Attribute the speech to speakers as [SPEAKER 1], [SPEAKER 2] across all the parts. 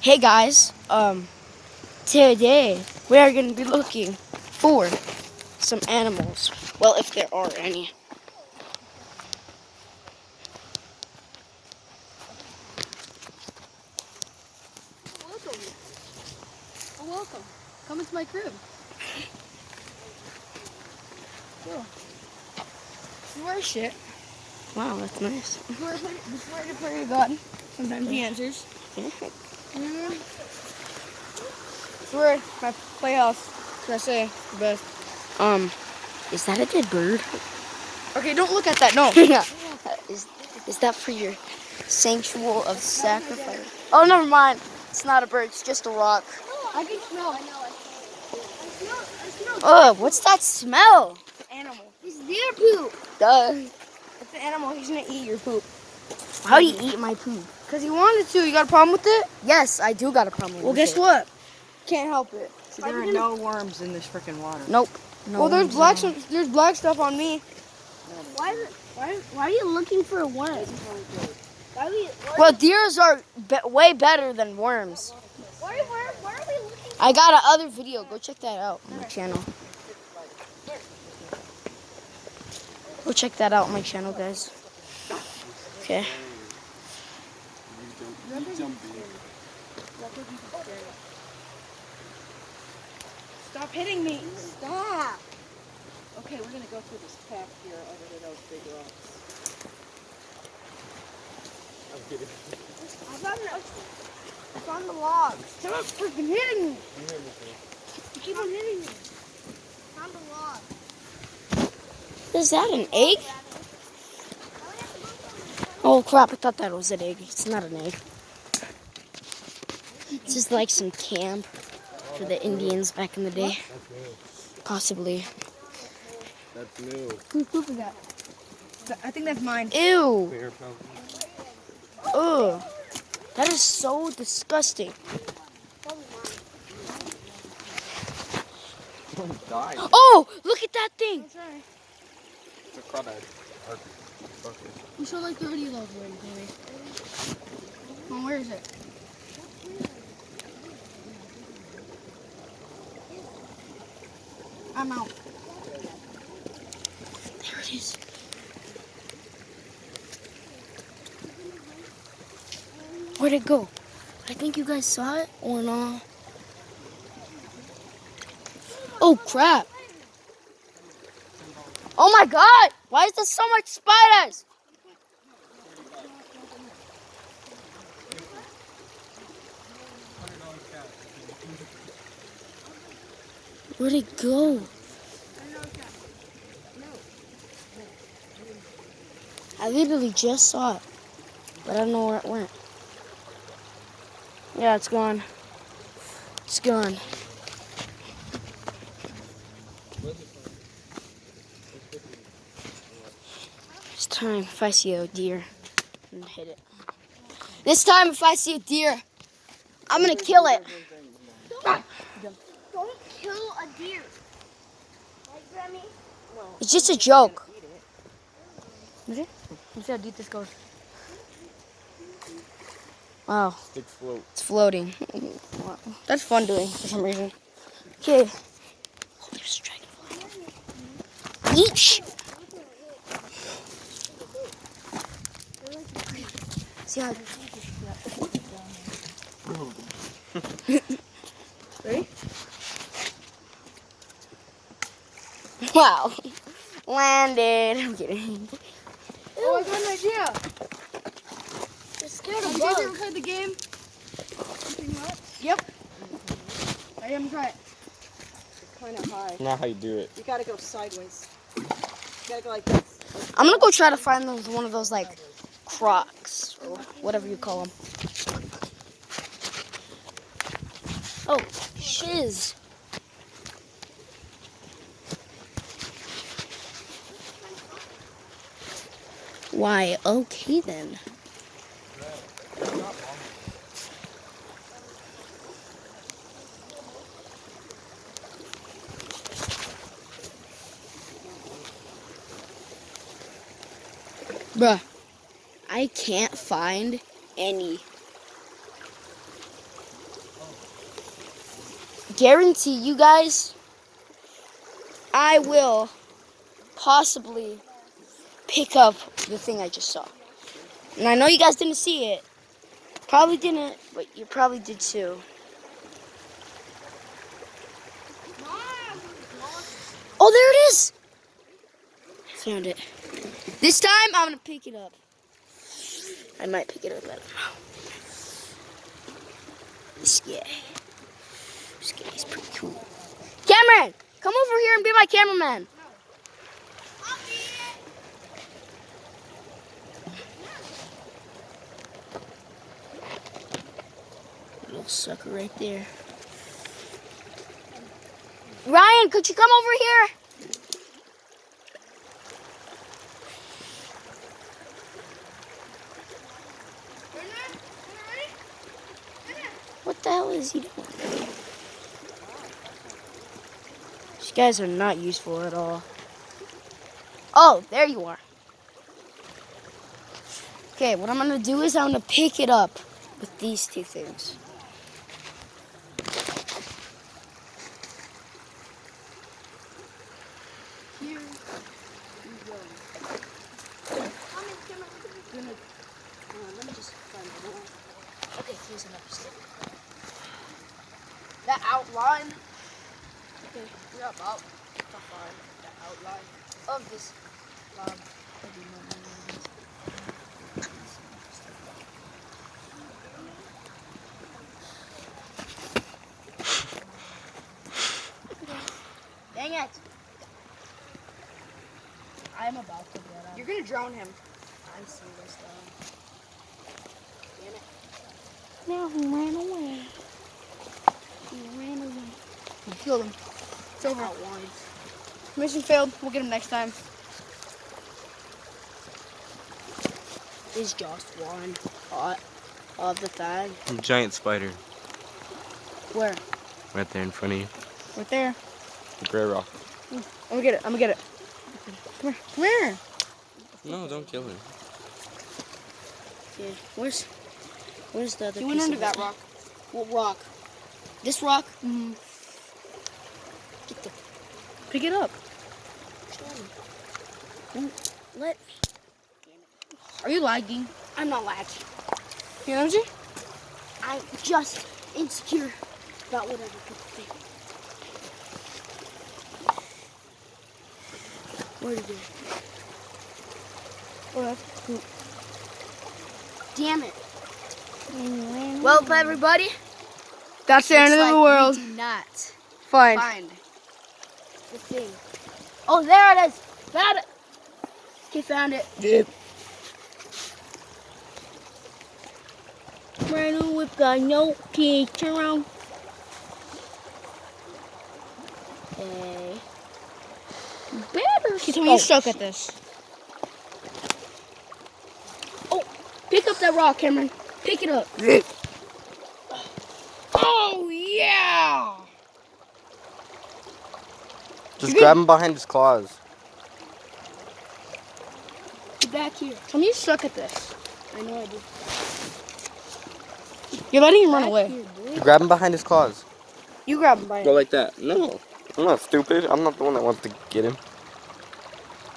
[SPEAKER 1] Hey guys, today we are going to be looking for some animals. Well, if there are any.
[SPEAKER 2] Welcome. Oh, welcome. Come into my crib. Cool. Swear shit.
[SPEAKER 1] Wow, that's nice.
[SPEAKER 2] Before I pray to God, sometimes he answers. Swear my playhouse. Should I say the best?
[SPEAKER 1] Is that a dead bird?
[SPEAKER 2] Okay, don't look at that. No.
[SPEAKER 1] is that for your sanctuary of sacrifice? Oh, never mind. It's not a bird. It's just a rock.
[SPEAKER 2] I can smell. I smell.
[SPEAKER 1] Ugh, what's that smell?
[SPEAKER 2] It's an animal. It's their poop.
[SPEAKER 1] Duh.
[SPEAKER 2] It's an animal. He's gonna eat your poop.
[SPEAKER 1] How do you eat my poop?
[SPEAKER 2] Cause he wanted to. You got a problem with it?
[SPEAKER 1] Yes, I do got a problem with
[SPEAKER 2] Well,
[SPEAKER 1] it.
[SPEAKER 2] guess what? Can't help it.
[SPEAKER 3] See, there are no worms in this freaking water.
[SPEAKER 1] Nope. No
[SPEAKER 2] Well, there's
[SPEAKER 1] worms
[SPEAKER 2] black.
[SPEAKER 1] at all.
[SPEAKER 2] There's black stuff on me.
[SPEAKER 4] Why are you looking for a worm?
[SPEAKER 1] Well, deers are way better than worms.
[SPEAKER 4] Why are we looking?
[SPEAKER 1] I got another video. Go check that out on my channel. Go check that out on my channel, guys. Okay.
[SPEAKER 2] Stop hitting me.
[SPEAKER 4] Stop.
[SPEAKER 3] Okay, we're gonna go through this path here over to those big rocks.
[SPEAKER 2] I found the log. Stop freaking hitting me. You keep on hitting me. Found the log.
[SPEAKER 1] Is that an egg? Oh crap, I thought that was an egg. It's not an egg. It's just like some camp for the Indians back in the day. Possibly.
[SPEAKER 5] That's new.
[SPEAKER 2] Whose poop is that? I think that's mine.
[SPEAKER 1] Ew.
[SPEAKER 5] Bear pumpkin.
[SPEAKER 1] Ugh. That is so disgusting.
[SPEAKER 5] Died.
[SPEAKER 1] Oh, look at that thing.
[SPEAKER 2] That's right.
[SPEAKER 5] It's a crawdad. Bucket.
[SPEAKER 2] You show like 30 of those already, baby. Oh, where is it? I'm out.
[SPEAKER 1] There it is. Where'd it go? I think you guys saw it or not. Oh crap. Oh my god! Why is there so much spiders? Where'd it go? I literally just saw it, but I don't know where it went. Yeah, it's gone. It's gone. This time, if I see a deer, I'm gonna hit it. This time, if I see a deer, I'm gonna kill it.
[SPEAKER 4] Don't kill a deer. Right, Grammy?
[SPEAKER 1] It's just a joke.
[SPEAKER 2] Is it? Let's see how deep this goes.
[SPEAKER 1] Wow,
[SPEAKER 5] Stick float.
[SPEAKER 1] it's floating. Wow. That's fun doing for some reason. Okay. Oh, there's a dragonfly. Yeesh. See how?
[SPEAKER 2] Ready?
[SPEAKER 1] Wow. Landed. I'm kidding.
[SPEAKER 2] Oh, I got an idea.
[SPEAKER 4] You're scared
[SPEAKER 2] Have
[SPEAKER 4] of
[SPEAKER 2] you guys ever
[SPEAKER 4] bugs.
[SPEAKER 2] played the game? Yep. I am try it.
[SPEAKER 3] Kind of high.
[SPEAKER 5] Not how you do it.
[SPEAKER 3] You gotta go sideways. You gotta go like this.
[SPEAKER 1] I'm gonna go try to find one of those like crocs or whatever you call them. Oh, shiz. Why, okay then. Bruh, I can't find any. guarantee you guys, I will possibly pick up the thing I just saw. And I know you guys didn't see it. Probably didn't, but you probably did too. Oh, there it is! Found it. This time, I'm gonna pick it up. I might pick it up, I don't know. This guy is pretty cool. Cameron, come over here and be my cameraman. Little sucker right there. Ryan, could you come over here? What the hell is he doing? These guys are not useful at all. Oh, there you are. Okay, what I'm gonna do is I'm gonna pick it up with these two things. Okay, here's another stick. That outline. Okay, we're about to find the outline of this log. Dang it! I'm about to get up.
[SPEAKER 2] You're gonna drown him.
[SPEAKER 1] I'm serious though. Damn it.
[SPEAKER 4] Now he ran away. He ran away.
[SPEAKER 2] You killed him. It's over.
[SPEAKER 1] Outline.
[SPEAKER 2] Mission failed. We'll get him next time.
[SPEAKER 1] Is just one part of the thing.
[SPEAKER 5] Giant spider.
[SPEAKER 1] Where?
[SPEAKER 5] Right there in front of you.
[SPEAKER 2] Right there.
[SPEAKER 5] The gray rock.
[SPEAKER 2] I'm gonna get it. I'm gonna get it. Come here. Come here.
[SPEAKER 5] No, don't kill him.
[SPEAKER 1] Yeah. Where's the other
[SPEAKER 2] He went
[SPEAKER 1] piece
[SPEAKER 2] under
[SPEAKER 1] of
[SPEAKER 2] that
[SPEAKER 1] it?
[SPEAKER 2] rock.
[SPEAKER 1] What rock? This rock?
[SPEAKER 2] Mm-hmm.
[SPEAKER 1] Get the
[SPEAKER 2] Pick it up.
[SPEAKER 1] let.
[SPEAKER 2] Are you lagging?
[SPEAKER 1] I'm not lagging.
[SPEAKER 2] You know, G?
[SPEAKER 1] I'm just insecure about whatever people think. Where did it go? Damn it. Well, everybody,
[SPEAKER 2] That's the end of the world.
[SPEAKER 1] we do not
[SPEAKER 2] Fine.
[SPEAKER 1] find the thing. Oh, there it is. Found it. Okay, found it.
[SPEAKER 2] Yep.
[SPEAKER 4] Ran with got no key. Turn around.
[SPEAKER 1] Okay.
[SPEAKER 4] Better.
[SPEAKER 2] Okay, tell me you suck at this.
[SPEAKER 1] Pick up that rock, Cameron. Pick it up.
[SPEAKER 2] Oh, yeah.
[SPEAKER 5] Just grab him behind his claws.
[SPEAKER 1] Get back here.
[SPEAKER 2] Tell me you suck at this.
[SPEAKER 1] I know I do.
[SPEAKER 2] You're letting him run
[SPEAKER 1] Back
[SPEAKER 2] away.
[SPEAKER 1] here, boy.
[SPEAKER 5] Grab him behind his claws.
[SPEAKER 2] You grab him by it.
[SPEAKER 5] Go like that. No. I'm not stupid. I'm not the one that wants to get him.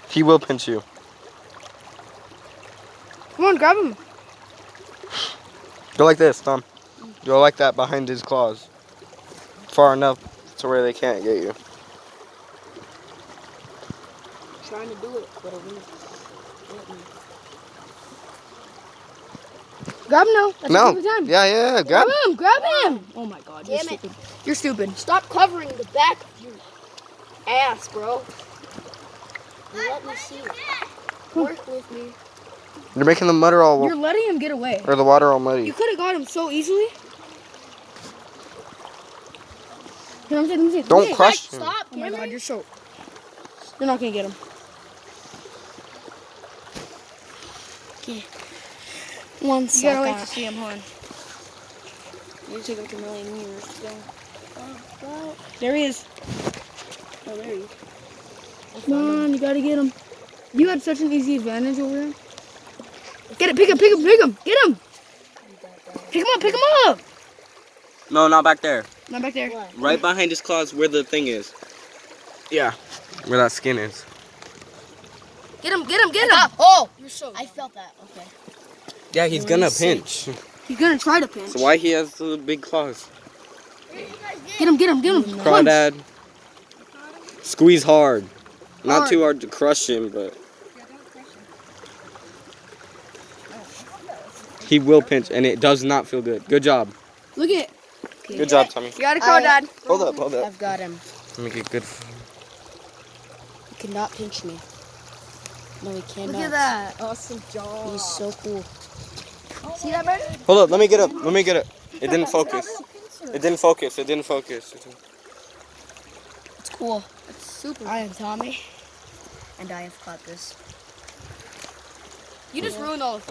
[SPEAKER 5] He will pinch you.
[SPEAKER 2] Come on, grab him.
[SPEAKER 5] Go like this, Tom. Go like that behind his claws. Far enough to where they can't get you.
[SPEAKER 1] Trying to do it, but it won't.
[SPEAKER 2] Grab him now. That's
[SPEAKER 5] No.
[SPEAKER 2] the time.
[SPEAKER 5] Yeah.
[SPEAKER 2] Grab him. Grab him. Oh my God.
[SPEAKER 1] Damn
[SPEAKER 2] you're
[SPEAKER 1] it.
[SPEAKER 2] stupid. You're stupid.
[SPEAKER 1] Stop covering the back of your ass, bro. Let me see. Work with me.
[SPEAKER 5] You're making the mudder all,
[SPEAKER 2] You're letting him get away.
[SPEAKER 5] or the water all
[SPEAKER 2] You
[SPEAKER 5] muddy.
[SPEAKER 2] could have got him so easily. Here, let me see.
[SPEAKER 5] Don't crush him.
[SPEAKER 1] Stop,
[SPEAKER 2] Oh my
[SPEAKER 1] Cameron.
[SPEAKER 2] God, you're so. You're not gonna get him.
[SPEAKER 1] Okay. One
[SPEAKER 2] You gotta
[SPEAKER 1] second.
[SPEAKER 2] wait to see him, hold on.
[SPEAKER 1] It'll take like a million years to go.
[SPEAKER 2] There he is.
[SPEAKER 1] Oh, there he is.
[SPEAKER 2] Come on, you gotta get him. You had such an easy advantage over him. Get it, pick him. Get him. Pick him up.
[SPEAKER 5] No, not back there.
[SPEAKER 2] Not back there.
[SPEAKER 5] Right behind his claws where the thing is. Yeah. Where that skin is.
[SPEAKER 1] Get him, get him, get him. Oh, you're so. I felt that. Okay.
[SPEAKER 5] Yeah, he's gonna pinch.
[SPEAKER 2] He's gonna try to pinch.
[SPEAKER 5] That's why he has the big claws.
[SPEAKER 2] Get him, get him, get him.
[SPEAKER 5] Crawdad. Squeeze hard. Not too hard to crush him, but he will pinch, and it does not feel good. Good job.
[SPEAKER 2] Look at it.
[SPEAKER 5] Good job, Tommy.
[SPEAKER 2] You got a crawdad.
[SPEAKER 5] Hold up, hold up.
[SPEAKER 1] I've got him.
[SPEAKER 5] Let me get good.
[SPEAKER 1] He cannot pinch me. No, he cannot.
[SPEAKER 2] Look at that.
[SPEAKER 3] Awesome job.
[SPEAKER 1] He's so cool.
[SPEAKER 2] See that, bird?
[SPEAKER 5] Hold up, let me get up. Let me get up. It didn't focus. It didn't focus. It didn't focus.
[SPEAKER 1] It's cool.
[SPEAKER 2] It's super.
[SPEAKER 1] I am Tommy, and I have caught this. You just ruined all the